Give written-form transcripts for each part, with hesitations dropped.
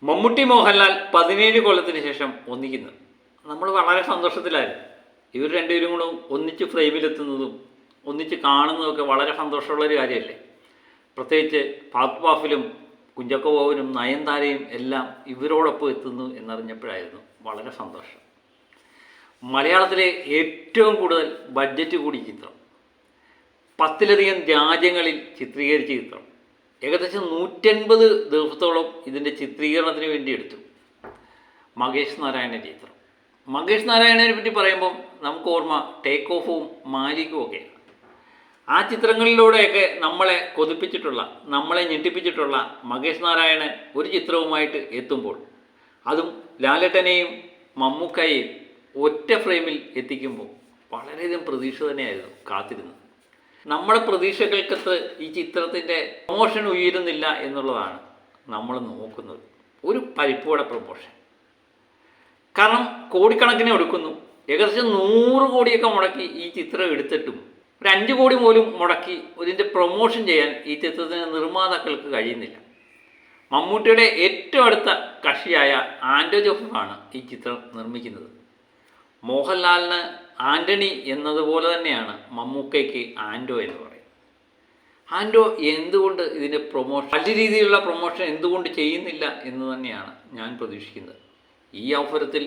മമ്മൂട്ടി മോഹൻലാൽ 17 കൊല്ലത്തിന് ശേഷം ഒന്നിക്കുന്നു. നമ്മൾ വളരെ സന്തോഷത്തിലായിരുന്നു. ഇവർ രണ്ടുപേരും കൂടെ ഒന്നിച്ച് ഫ്രെയിമിലെത്തുന്നതും ഒന്നിച്ച് കാണുന്നതൊക്കെ വളരെ സന്തോഷമുള്ളൊരു കാര്യമല്ലേ. പ്രത്യേകിച്ച് ഫഹദ് ഫാസിലും കുഞ്ചാക്കോ ബോബനും നയൻതാരയും എല്ലാം ഇവരോടൊപ്പം എത്തുന്നു എന്നറിഞ്ഞപ്പോഴായിരുന്നു വളരെ സന്തോഷം. മലയാളത്തിലെ ഏറ്റവും കൂടുതൽ ബഡ്ജറ്റ് കൂടി ചിത്രം, 10ലധികം രാജ്യങ്ങളിൽ ചിത്രീകരിച്ച ചിത്രം, ഏകദേശം 150 ദിവസത്തോളം ഇതിൻ്റെ ചിത്രീകരണത്തിന് വേണ്ടി എടുത്തു. മകേഷ് നാരായണൻ്റെ ചിത്രം. മകേഷ് നാരായണനെ പറ്റി പറയുമ്പം നമുക്ക് ഓർമ്മ ടേക്ക് ഓഫും മാലിക്കും ഒക്കെയാണ്. ആ ചിത്രങ്ങളിലൂടെയൊക്കെ നമ്മളെ കൊതിപ്പിച്ചിട്ടുള്ള, നമ്മളെ ഞെട്ടിപ്പിച്ചിട്ടുള്ള മകേഷ് നാരായണൻ ഒരു ചിത്രവുമായിട്ട് എത്തുമ്പോൾ, അതും ലാലേട്ടനെയും മമ്മൂക്കയെയും ഒറ്റ ഫ്രെയിമിൽ എത്തിക്കുമ്പോൾ വളരെയധികം പ്രതീക്ഷ തന്നെയായിരുന്നു കാത്തിരുന്നത്. നമ്മുടെ പ്രതീക്ഷകൾക്കത്ത് ഈ ചിത്രത്തിൻ്റെ പ്രൊമോഷൻ ഉയരുന്നില്ല എന്നുള്ളതാണ് നമ്മൾ നോക്കുന്നത്. ഒരു പരിപ്പോടെ പ്രൊമോഷൻ. കാരണം കോടിക്കണക്കിന് എടുക്കുന്നു. ഏകദേശം 100 കോടിയൊക്കെ മുടക്കി ഈ ചിത്രം എടുത്തിട്ടും ഒരു 5 കോടി പോലും മുടക്കി ഇതിൻ്റെ പ്രൊമോഷൻ ചെയ്യാൻ ഈ ചിത്രത്തിന് നിർമ്മാതാക്കൾക്ക് കഴിയുന്നില്ല. മമ്മൂട്ടിയുടെ ഏറ്റവും അടുത്ത കക്ഷിയായ ആൻഡോ ജോസഫാണ് ഈ ചിത്രം നിർമ്മിക്കുന്നത്. മോഹൻലാലിന് ആൻ്റണി എന്നതുപോലെ തന്നെയാണ് മമ്മൂക്കയ്ക്ക് ആൻഡോ എന്ന് പറയുന്നത്. ആൻഡോ എന്തുകൊണ്ട് ഇതിൻ്റെ പ്രൊമോഷൻ, വലിയ രീതിയിലുള്ള പ്രൊമോഷൻ എന്തുകൊണ്ട് ചെയ്യുന്നില്ല എന്ന് തന്നെയാണ് ഞാൻ പ്രതീക്ഷിക്കുന്നത്. ഈ അവസരത്തിൽ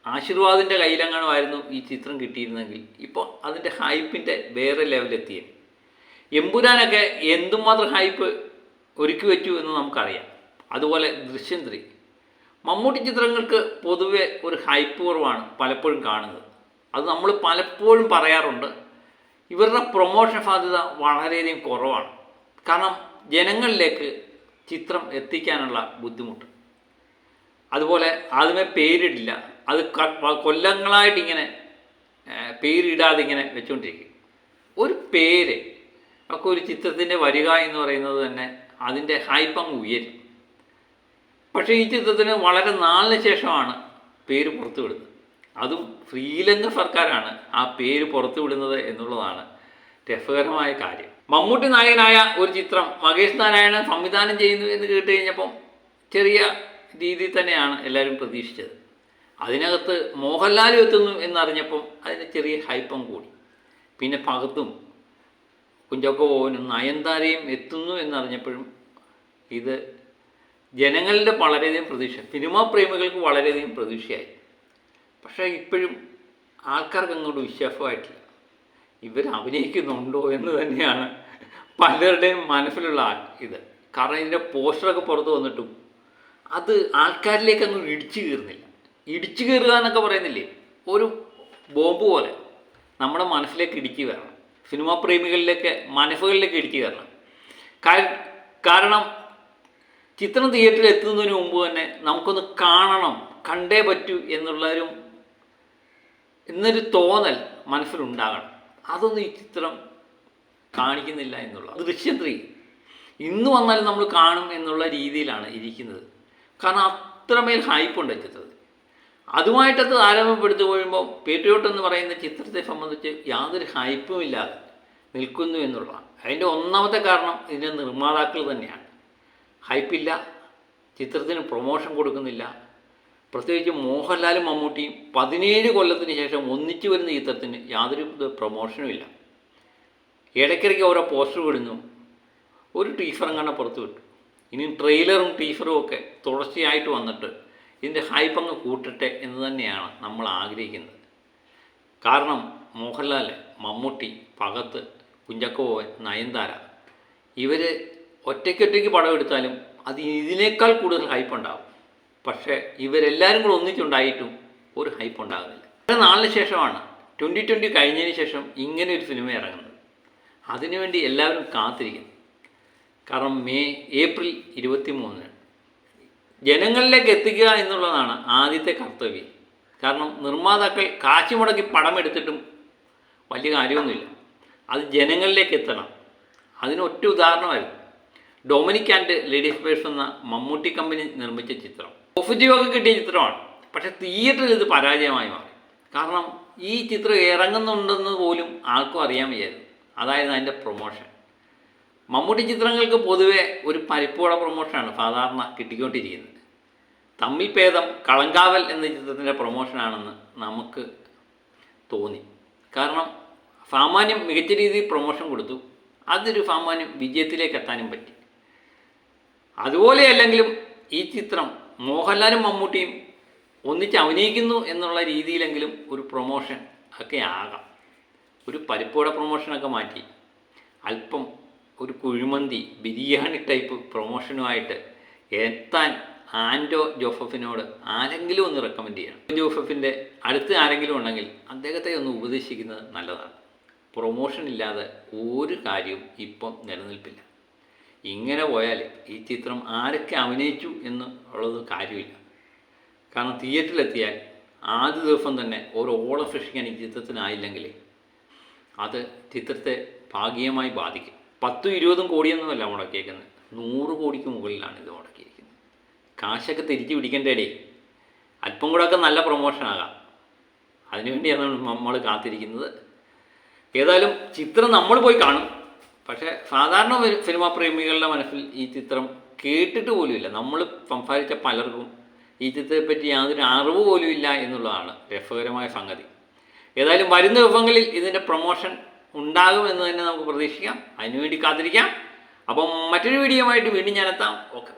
ആശീർവാദിൻ്റെ കയ്യിലെങ്ങാനുമായിരുന്നു ഈ ചിത്രം കിട്ടിയിരുന്നെങ്കിൽ ഇപ്പോൾ അതിൻ്റെ ഹൈപ്പിൻ്റെ വേറെ ലെവലെത്തിയേ. എമ്പുരാനൊക്കെ എന്തുമാത്രം ഹൈപ്പ് ഒരുക്കി വെച്ചു എന്ന് നമുക്കറിയാം. അതുപോലെ ദൃശ്യം 3. മമ്മൂട്ടി ചിത്രങ്ങൾക്ക് പൊതുവെ ഒരു ഹൈപ്പ് കുറവാണ് പലപ്പോഴും കാണുന്നത്. അത് നമ്മൾ പലപ്പോഴും പറയാറുണ്ട്. ഇവരുടെ പ്രൊമോഷൻ സാധ്യത വളരെയധികം കുറവാണ്. കാരണം ജനങ്ങളിലേക്ക് ചിത്രം എത്തിക്കാനുള്ള ബുദ്ധിമുട്ട്. അതുപോലെ ആദ്യമേ പേരിടില്ല. അത് കൊല്ലങ്ങളായിട്ടിങ്ങനെ പേരിടാതെ ഇങ്ങനെ വെച്ചുകൊണ്ടിരിക്കും. ഒരു പേര് ഒക്കെ ഒരു ചിത്രത്തിൻ്റെ വരിക എന്ന് പറയുന്നത് തന്നെ അതിൻ്റെ ഹൈപ്പ് അങ്ങ് ഉയരും. പക്ഷേ ഈ ചിത്രത്തിന് വളരെ നാളിന് ശേഷമാണ് പേര് പുറത്തു വിടുന്നത്. അതും ശ്രീലങ്ക സർക്കാരാണ് ആ പേര് പുറത്തു വിടുന്നത് എന്നുള്ളതാണ് രസകരമായ കാര്യം. മമ്മൂട്ടി നായകനായ ഒരു ചിത്രം മകേഷ് നാരായണൻ സംവിധാനം ചെയ്യുന്നു എന്ന് കേട്ട് കഴിഞ്ഞപ്പം ചെറിയ രീതിയിൽ തന്നെയാണ് എല്ലാവരും പ്രതീക്ഷിച്ചത്. അതിനകത്ത് മോഹൻലാലും എത്തുന്നു എന്നറിഞ്ഞപ്പം അതിന് ചെറിയ ഹൈപ്പം കൂടി. പിന്നെ ഫഹദും കുഞ്ചാക്കോ ബോബനും നയൻതാരയും എത്തുന്നു എന്നറിഞ്ഞപ്പോഴും ഇത് ജനങ്ങളുടെ വളരെയധികം പ്രതീക്ഷ, സിനിമാ പ്രേമികൾക്ക് വളരെയധികം പ്രതീക്ഷയായി. പക്ഷേ ഇപ്പോഴും ആൾക്കാർക്ക് അങ്ങോട്ട് വിശ്വാസമായിട്ടില്ല. ഇവർ അഭിനയിക്കുന്നുണ്ടോ എന്ന് തന്നെയാണ് പലരുടെയും മനസ്സിലുള്ള ഇത്. കാരണം ഇതിൻ്റെ പോസ്റ്ററൊക്കെ പുറത്ത് വന്നിട്ടും അത് ആൾക്കാരിലേക്ക് അങ്ങ് ഇടിച്ചു കയറുന്നില്ല. ഇടിച്ചു കയറുക എന്നൊക്കെ പറയുന്നില്ലേ, ഒരു ബോംബ് പോലെ നമ്മുടെ മനസ്സിലേക്ക് ഇടിച്ചു കയറണം. സിനിമാ പ്രേമികളിലേക്ക്, മനസ്സുകളിലേക്ക് ഇടിച്ചു കയറണം. കാരണം ചിത്രം തിയേറ്ററിൽ എത്തുന്നതിന് മുമ്പ് തന്നെ നമുക്കൊന്ന് കാണണം, കണ്ടേ പറ്റൂ എന്നൊരു തോന്നൽ മനസ്സിലുണ്ടാകണം. അതൊന്നും ഈ ചിത്രം കാണിക്കുന്നില്ല എന്നുള്ള. ദൃശ്യം 3 ഇന്ന് വന്നാലും നമ്മൾ കാണും എന്നുള്ള രീതിയിലാണ് ഇരിക്കുന്നത്. കാരണം അത്രമേൽ ഹൈപ്പുണ്ട് ചിത്രത്തിൽ. അതുമായിട്ടത് താരതമ്യപ്പെടുത്തി കഴിയുമ്പോൾ പേട്രിയോട്ട് എന്ന് പറയുന്ന ചിത്രത്തെ സംബന്ധിച്ച് യാതൊരു ഹൈപ്പും ഇല്ലാതെ നിൽക്കുന്നു എന്നുള്ള. അതിൻ്റെ ഒന്നാമത്തെ കാരണം ഇതിൻ്റെ നിർമ്മാതാക്കൾ തന്നെയാണ്. ഹൈപ്പില്ല, ചിത്രത്തിന് പ്രൊമോഷൻ കൊടുക്കുന്നില്ല. പ്രത്യേകിച്ച് മോഹൻലാലും മമ്മൂട്ടിയും 17 കൊല്ലത്തിന് ശേഷം ഒന്നിച്ചു വരുന്ന ചിത്രത്തിന് യാതൊരു പ്രൊമോഷനും ഇല്ല. ഇടയ്ക്കിടയ്ക്ക് ഓരോ പോസ്റ്റർ വിടുന്നു. ഒരു ടീസറും കണ്ട പുറത്തു വിട്ടു. ഇനി ട്രെയിലറും ടീസറും ഒക്കെ തുടർച്ചയായിട്ട് വന്നിട്ട് ഇതിൻ്റെ ഹൈപ്പ് അങ്ങ് കൂട്ടട്ടെ എന്ന് തന്നെയാണ് നമ്മൾ ആഗ്രഹിക്കുന്നത്. കാരണം മോഹൻലാൽ, മമ്മൂട്ടി, ഫഹദ്, കുഞ്ചാക്കോ ബോബൻ, നയൻതാര ഇവർ ഒറ്റയ്ക്കൊറ്റയ്ക്ക് പടം എടുത്താലും അത് ഇതിനേക്കാൾ കൂടുതൽ ഹൈപ്പ് ഉണ്ടാകും. പക്ഷേ ഇവരെല്ലാവരും കൂടെ ഒന്നിച്ചുണ്ടായിട്ടും ഒരു ഹൈപ്പ് ഉണ്ടാകുന്നില്ല. വളരെ നാളിന് ശേഷമാണ് 2020 കഴിഞ്ഞതിന് ശേഷം ഇങ്ങനെ ഒരു സിനിമ ഇറങ്ങുന്നത്. അതിനുവേണ്ടി എല്ലാവരും കാത്തിരിക്കുന്നു. കാരണം ഏപ്രിൽ 23 ജനങ്ങളിലേക്ക് എത്തിക്കുക എന്നുള്ളതാണ് ആദ്യത്തെ കർത്തവ്യം. കാരണം നിർമ്മാതാക്കൾ കാശ് മുടക്കി പടം എടുത്തിട്ടും വലിയ കാര്യമൊന്നുമില്ല. അത് ജനങ്ങളിലേക്ക് എത്തണം. അതിനൊറ്റ ഉദാഹരണമായിരുന്നു ഡൊമിനിക് ആൻഡ് ലേഡീസ് പേഴ്സ് എന്ന മമ്മൂട്ടി കമ്പനി നിർമ്മിച്ച ചിത്രം. പോസിറ്റീവൊക്കെ കിട്ടിയ ചിത്രമാണ്. പക്ഷേ തിയേറ്ററിൽ ഇത് പരാജയമായി മാറി. കാരണം ഈ ചിത്രം ഇറങ്ങുന്നുണ്ടെന്ന് പോലും ആർക്കും അറിയാൻ വയ്യായിരുന്നു. അതായത് അതിൻ്റെ പ്രൊമോഷൻ. മമ്മൂട്ടി ചിത്രങ്ങൾക്ക് പൊതുവെ ഒരു പരിപ്പോടെ പ്രൊമോഷനാണ് സാധാരണ കിട്ടിക്കൊണ്ടിരിക്കുന്നത്. തമ്മിൽ ഭേദം കളങ്കാവൽ എന്ന ചിത്രത്തിൻ്റെ പ്രൊമോഷനാണെന്ന് നമുക്ക് തോന്നി. കാരണം സാമാന്യം മികച്ച രീതിയിൽ പ്രൊമോഷൻ കൊടുത്തു, അതൊരു സാമാന്യം വിജയത്തിലേക്ക് എത്താനും പറ്റി. അതുപോലെ അല്ലെങ്കിലും ഈ ചിത്രം മോഹൻലാലും മമ്മൂട്ടിയും ഒന്നിച്ച് അഭിനയിക്കുന്നു എന്നുള്ള രീതിയിലെങ്കിലും ഒരു പ്രൊമോഷൻ ഒക്കെ ആകാം. ഒരു പരിപ്പുവട പ്രൊമോഷനൊക്കെ മാറ്റി അല്പം ഒരു കുഴിമന്തി ബിരിയാണി ടൈപ്പ് പ്രൊമോഷനുമായിട്ട് എത്താൻ ആൻഡോ ജോസഫിനോട് ആരെങ്കിലും ഒന്ന് റെക്കമെൻഡ് ചെയ്യണം. ജോസഫിൻ്റെ അടുത്ത് ആരെങ്കിലും ഉണ്ടെങ്കിൽ അദ്ദേഹത്തെ ഒന്ന് ഉപദേശിക്കുന്നത് നല്ലതാണ്. പ്രൊമോഷൻ ഇല്ലാതെ ഒരു കാര്യവും ഇപ്പം നിലനിൽപ്പില്ല. ഇങ്ങനെ പോയാൽ ഈ ചിത്രം ആരൊക്കെ അഭിനയിച്ചു എന്ന് ഉള്ളത് കാര്യമില്ല. കാരണം തിയേറ്ററിലെത്തിയാൽ ആദ്യ ദിവസം തന്നെ ഒരു ഓളം സൃഷ്ടിക്കാൻ ഈ ചിത്രത്തിനായില്ലെങ്കിൽ അത് ചിത്രത്തെ ഭാഗികമായി ബാധിക്കും. 10-20 കോടിയൊന്നുമല്ല മുടക്കിയേക്കുന്നത്, 100 കോടിക്ക് മുകളിലാണ് ഇത് മുടക്കിയിരിക്കുന്നത്. കാശൊക്കെ തിരിച്ചു പിടിക്കേണ്ടേടേ, അല്പം കൂടെ ഒക്കെ നല്ല പ്രൊമോഷനാകാം. അതിനുവേണ്ടിയാണ് നമ്മൾ കാത്തിരിക്കുന്നത്. ഏതായാലും ചിത്രം നമ്മൾ പോയി കാണും. പക്ഷേ സാധാരണ സിനിമാ പ്രേമികളുടെ മനസ്സിൽ ഈ ചിത്രം കേട്ടിട്ട് പോലുമില്ല. നമ്മൾ സംസാരിച്ച പലർക്കും ഈ ചിത്രത്തെപ്പറ്റി യാതൊരു അറിവ് പോലും ഇല്ല എന്നുള്ളതാണ് രസകരമായ സംഗതി. ഏതായാലും വരുന്ന ദിവസങ്ങളിൽ ഇതിൻ്റെ പ്രൊമോഷൻ ഉണ്ടാകുമെന്ന് തന്നെ നമുക്ക് പ്രതീക്ഷിക്കാം. അതിനുവേണ്ടി കാത്തിരിക്കാം. അപ്പം മറ്റൊരു വീഡിയോ ആയിട്ട് വീണ്ടും ഞാനെത്താം. ഓക്കെ.